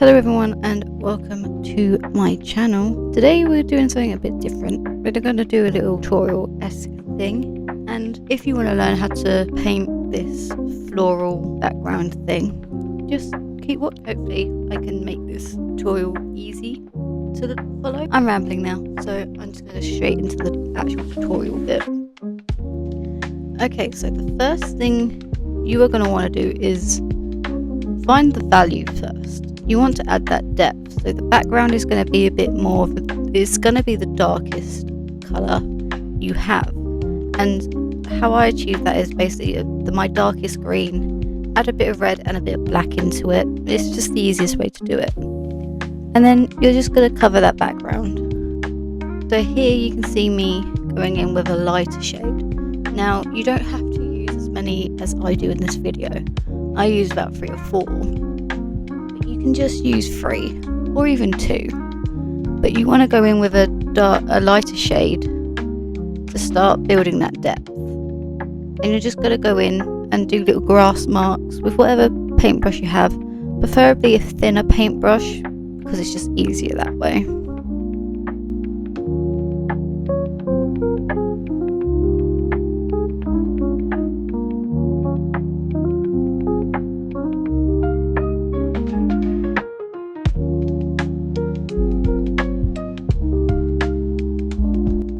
Hello everyone and welcome to my channel. Today we're doing something a bit different. We're going to do a little tutorial-esque thing, and if you want to learn how to paint this floral background thing, just keep watching. Hopefully I can make this tutorial easy to follow. I'm rambling now, so I'm just going to straight into the actual tutorial bit. Okay, so the first thing you are going to want to do is find the value first. You want to add that depth, so the background is going to be a bit more of it's going to be the darkest color you have. And how I achieve that is basically my darkest green, add a bit of red and a bit of black into it. It's just the easiest way to do it. And then you're just going to cover that background. So here you can see me going in with a lighter shade. Now you don't have to use as many as I do in this video. I use about 3 or 4. You can just use 3 or even 2, but you want to go in with a lighter shade to start building that depth. And you're just going to go in and do little grass marks with whatever paintbrush you have, preferably a thinner paintbrush because it's just easier that way.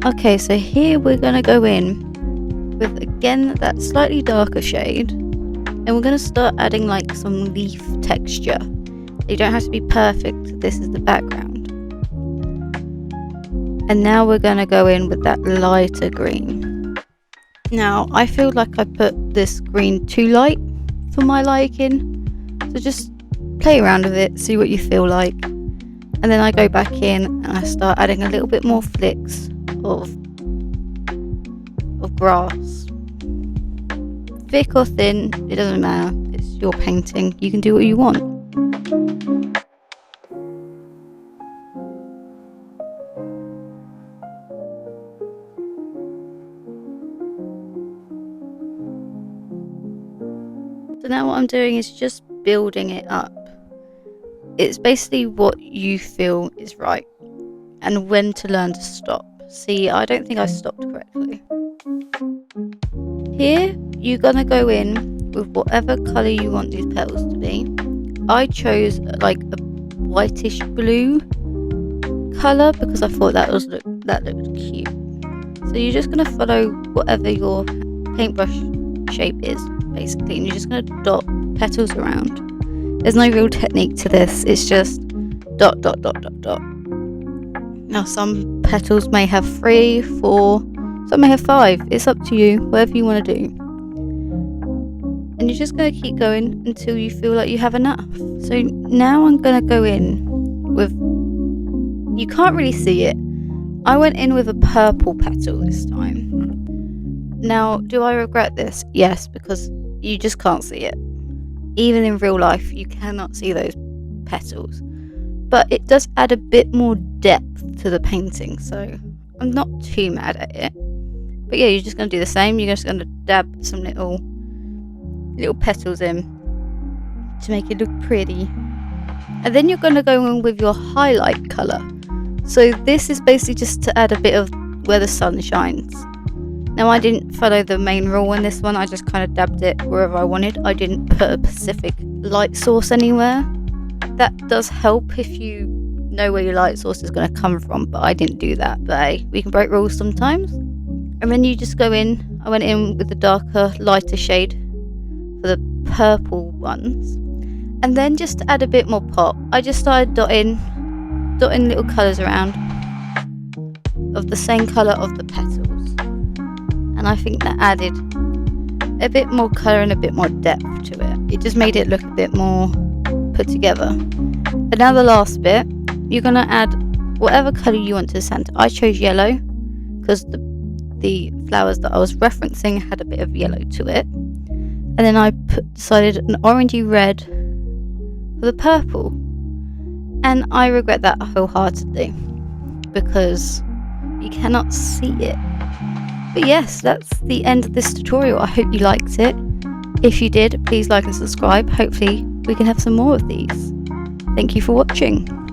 Okay, so here we're going to go in with, again, that slightly darker shade, and we're going to start adding like some leaf texture. You don't have to be perfect, this is the background. And now we're going to go in with that lighter green. Now I feel like I put this green too light for my liking, so just play around with it, see what you feel like. And then I go back in and I start adding a little bit more flicks of grass. Thick or thin, it doesn't matter, it's your painting, you can do what you want. So now what I'm doing is just building it up. It's basically what you feel is right and when to learn to stop. See, I don't think I stopped correctly. Here, you're gonna go in with whatever colour you want these petals to be. I chose like a whitish blue colour because I thought that looked cute. So you're just gonna follow whatever your paintbrush shape is, basically, and you're just gonna dot petals around. There's no real technique to this, it's just dot, dot, dot, dot, dot. Now some petals may have 3, 4, some may have 5. It's up to you, whatever you want to do. And you're just going to keep going until you feel like you have enough. So now I'm going to go in with, you can't really see it, I went in with a purple petal this time. Now, do I regret this? Yes, because you just can't see it. Even in real life, you cannot see those petals. But it does add a bit more depth to the painting, so I'm not too mad at it. But yeah, you're just going to do the same. You're just going to dab some little petals in to make it look pretty. And then you're going to go in with your highlight colour. So this is basically just to add a bit of where the sun shines. Now I didn't follow the main rule in this one, I just kind of dabbed it wherever I wanted. I didn't put a specific light source anywhere. That does help if you know where your light source is going to come from, but I didn't do that. But hey, we can break rules sometimes. And then you just go in, I went in with the darker, lighter shade for the purple ones. And then just to add a bit more pop, I just started dotting little colours around of the same colour of the petals. And I think that added a bit more colour and a bit more depth to it. It just made it look a bit more put together. And now the last bit, you're going to add whatever colour you want to the centre. I chose yellow because the flowers that I was referencing had a bit of yellow to it. And then I decided an orangey red for the purple. And I regret that wholeheartedly because you cannot see it. But yes, that's the end of this tutorial. I hope you liked it. If you did, please like and subscribe. Hopefully we can have some more of these. Thank you for watching.